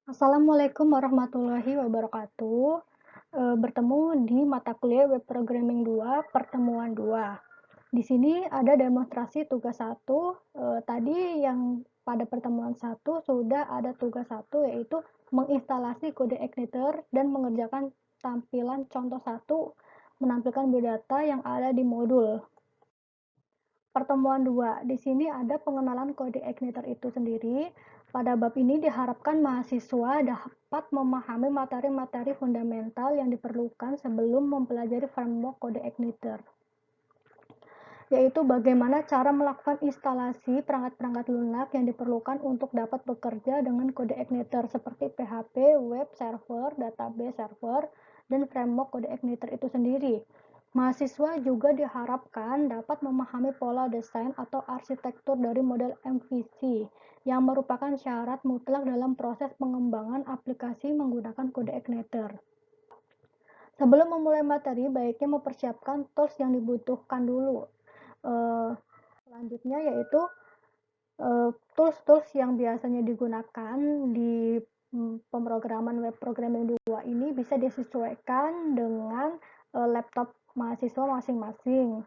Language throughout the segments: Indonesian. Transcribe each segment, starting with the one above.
Assalamualaikum warahmatullahi wabarakatuh. Bertemu di mata kuliah Web Programming 2, pertemuan 2. Di sini ada demonstrasi tugas 1. Tadi yang pada pertemuan 1 sudah ada tugas 1, yaitu menginstalasi kode igniter dan mengerjakan tampilan contoh 1 menampilkan biodata yang ada di modul. Pertemuan 2, di sini ada pengenalan kode igniter itu sendiri. Pada bab ini diharapkan mahasiswa dapat memahami materi-materi fundamental yang diperlukan sebelum mempelajari framework kode igniter, yaitu bagaimana cara melakukan instalasi perangkat-perangkat lunak yang diperlukan untuk dapat bekerja dengan kode igniter seperti PHP, web server, database server, dan framework kode igniter itu sendiri. Mahasiswa juga diharapkan dapat memahami pola desain atau arsitektur dari model MVC yang merupakan syarat mutlak dalam proses pengembangan aplikasi menggunakan kode igniter. Sebelum memulai materi, baiknya mempersiapkan tools yang dibutuhkan dulu. Selanjutnya yaitu tools-tools yang biasanya digunakan di pemrograman web programming 2 ini bisa disesuaikan dengan laptop mahasiswa masing-masing.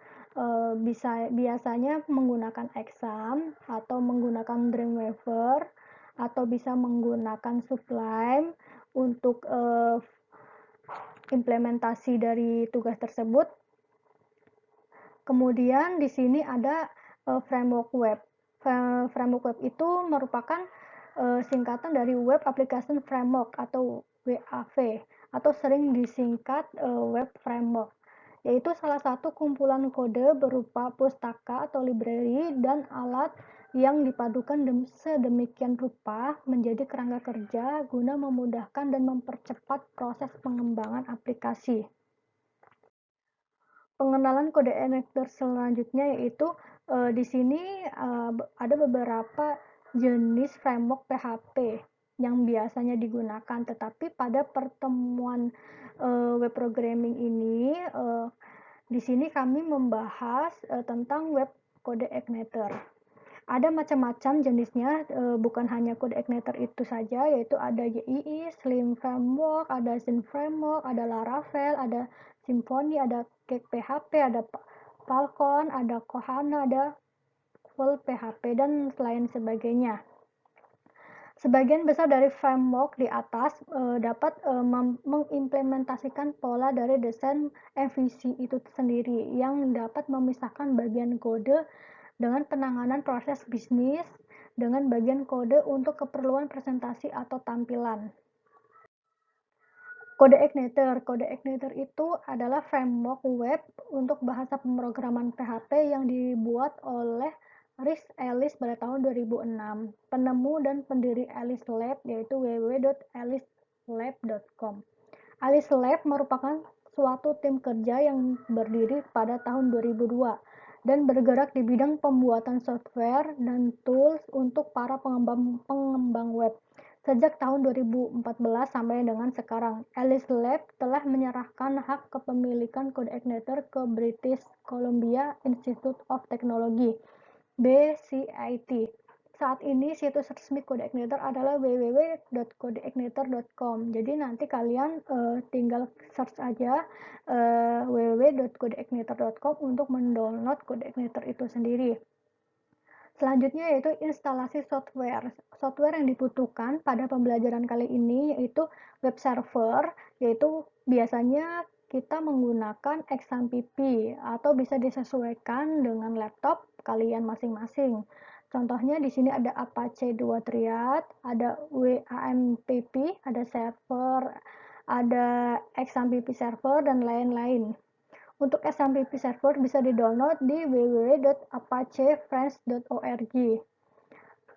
Biasanya menggunakan Exam atau menggunakan Dreamweaver atau bisa menggunakan Sublime untuk implementasi dari tugas tersebut. Kemudian di sini ada framework web. Framework web itu merupakan singkatan dari Web Application Framework atau WAV, atau sering disingkat Web Framework, yaitu salah satu kumpulan kode berupa pustaka atau library dan alat yang dipadukan sedemikian rupa menjadi kerangka kerja guna memudahkan dan mempercepat proses pengembangan aplikasi. Pengenalan kode igniter selanjutnya yaitu di sini ada beberapa jenis framework PHP yang biasanya digunakan, tetapi pada pertemuan web programming ini di sini kami membahas tentang web kode igniter. Ada macam-macam jenisnya, bukan hanya kode igniter itu saja, yaitu ada YII, Slim Framework, ada Zend Framework, ada Laravel, ada Symfony, ada Cake PHP, ada Falcon, ada Kohana, ada Full PHP, dan lain sebagainya. Sebagian besar dari framework di atas dapat mengimplementasikan pola dari desain MVC itu sendiri yang dapat memisahkan bagian kode dengan penanganan proses bisnis dengan bagian kode untuk keperluan presentasi atau tampilan. Kode igniter itu adalah framework web untuk bahasa pemrograman PHP yang dibuat oleh Rhys Ellis pada tahun 2006. Penemu dan pendiri Ellis Lab yaitu www.ellislab.com. Ellis Lab merupakan suatu tim kerja yang berdiri pada tahun 2002 dan bergerak di bidang pembuatan software dan tools untuk para pengembang web. Sejak tahun 2014 sampai dengan sekarang, Ellis Lab telah menyerahkan hak kepemilikan kode igniter ke British Columbia Institute of Technology (BCIT). Saat ini situs resmi kode igniter adalah www.codeigniter.com. Jadi nanti kalian tinggal search aja www.codeigniter.com untuk mendownload kode igniter itu sendiri. Selanjutnya yaitu instalasi software. Software yang dibutuhkan pada pembelajaran kali ini yaitu web server, yaitu biasanya kita menggunakan XAMPP atau bisa disesuaikan dengan laptop kalian masing-masing. Contohnya di sini ada Apache 2 Triad, ada WAMPP, ada server, ada XAMPP server, dan lain-lain. Untuk XAMPP server bisa di-download di www.apachefriends.org.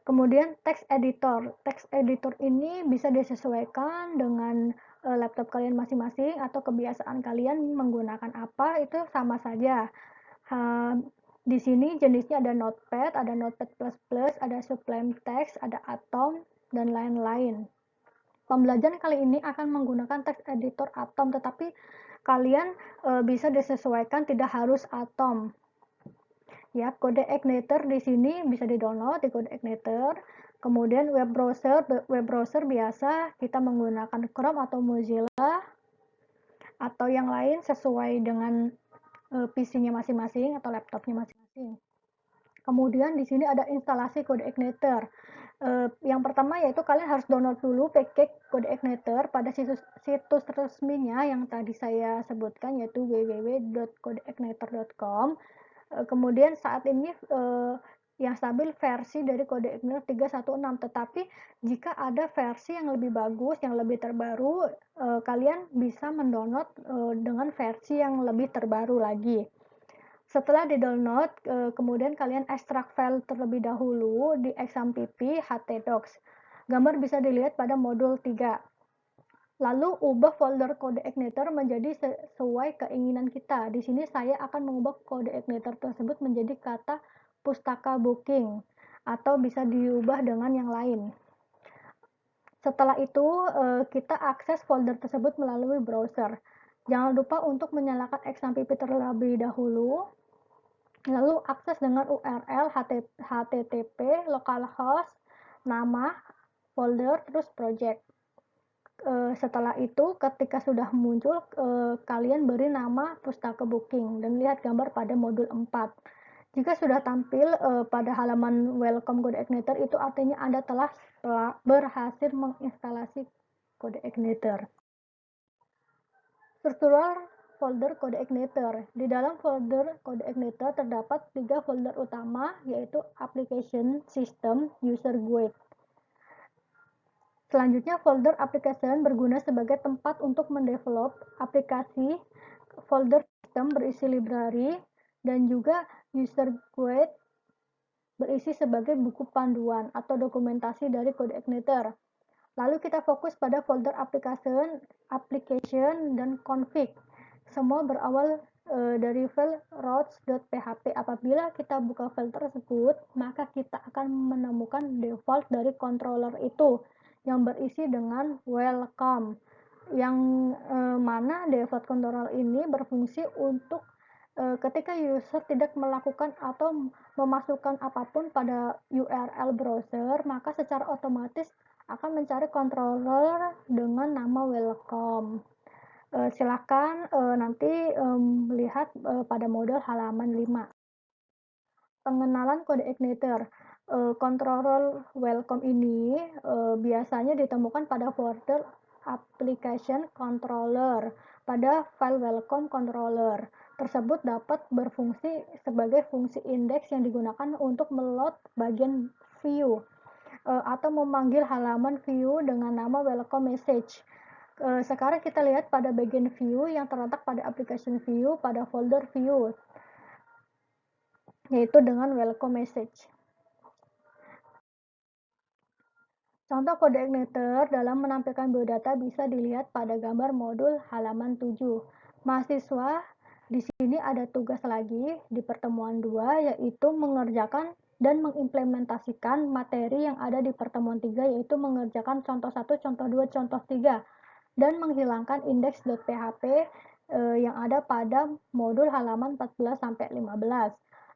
Kemudian text editor. Text editor ini bisa disesuaikan dengan laptop kalian masing-masing atau kebiasaan kalian menggunakan apa, itu sama saja. Di sini jenisnya ada Notepad, ada Notepad++, ada Sublime Text, ada Atom, dan lain-lain. Pembelajaran kali ini akan menggunakan text editor Atom, tetapi kalian bisa disesuaikan, tidak harus Atom. Ya, kode igniter di sini bisa di-download di kode igniter. Kemudian web browser biasa kita menggunakan Chrome atau Mozilla atau yang lain sesuai dengan PC-nya masing-masing atau laptopnya masing-masing. Kemudian di sini ada instalasi Codeigniter. Yang pertama yaitu kalian harus download dulu package Codeigniter pada situs resminya yang tadi saya sebutkan, yaitu www.codeigniter.com. Kemudian saat ini yang stabil versi dari Codeigniter 3.1.6, tetapi jika ada versi yang lebih bagus, yang lebih terbaru, kalian bisa mendownload dengan versi yang lebih terbaru lagi. Setelah di-download, kemudian kalian ekstrak file terlebih dahulu di XAMPP htdocs. Gambar bisa dilihat pada modul 3. Lalu ubah folder Codeigniter menjadi sesuai keinginan kita. Di sini saya akan mengubah Codeigniter tersebut menjadi kata pustaka booking atau bisa diubah dengan yang lain. Setelah itu, kita akses folder tersebut melalui browser. Jangan lupa untuk menyalakan XAMPP terlebih dahulu. Lalu akses dengan URL http localhost, nama, folder, terus project. Setelah itu ketika sudah muncul, kalian beri nama pustaka booking dan lihat gambar pada modul 4. Jika sudah tampil pada halaman welcome Codeigniter, itu artinya Anda telah berhasil menginstalasi Codeigniter. Struktural folder Codeigniter. Di dalam folder Codeigniter terdapat 3 folder utama, yaitu Application, System, User Guide. Selanjutnya, folder Application berguna sebagai tempat untuk mendevelop aplikasi. Folder System berisi library, dan juga User Guide berisi sebagai buku panduan atau dokumentasi dari Codeigniter. Lalu kita fokus pada folder application dan config. Semua berawal dari file routes.php. Apabila kita buka file tersebut, maka kita akan menemukan default dari controller itu yang berisi dengan welcome, yang mana default controller ini berfungsi untuk ketika user tidak melakukan atau memasukkan apapun pada URL browser, maka secara otomatis akan mencari controller dengan nama welcome. Silakan nanti melihat pada modul halaman 5. Pengenalan Codeigniter. Controller welcome ini biasanya ditemukan pada folder application controller pada file welcome controller. Tersebut dapat berfungsi sebagai fungsi index yang digunakan untuk meload bagian view atau memanggil halaman view dengan nama welcome message. Sekarang kita lihat pada bagian view yang terletak pada application view pada folder view, yaitu dengan welcome message. Contoh Codeigniter dalam menampilkan biodata bisa dilihat pada gambar modul halaman 7. Mahasiswa, di sini ada tugas lagi di pertemuan 2, yaitu mengerjakan dan mengimplementasikan materi yang ada di pertemuan 3, yaitu mengerjakan contoh 1, contoh 2, contoh 3, dan menghilangkan index.php yang ada pada modul halaman 14-15.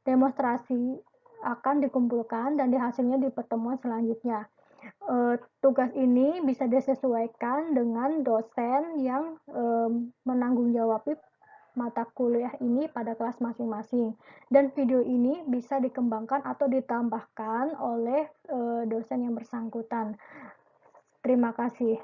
Demonstrasi akan dikumpulkan dan dihasilnya di pertemuan selanjutnya. Tugas ini bisa disesuaikan dengan dosen yang menanggung-jawabi mata kuliah ini pada kelas masing-masing, dan video ini bisa dikembangkan atau ditambahkan oleh dosen yang bersangkutan. Terima kasih.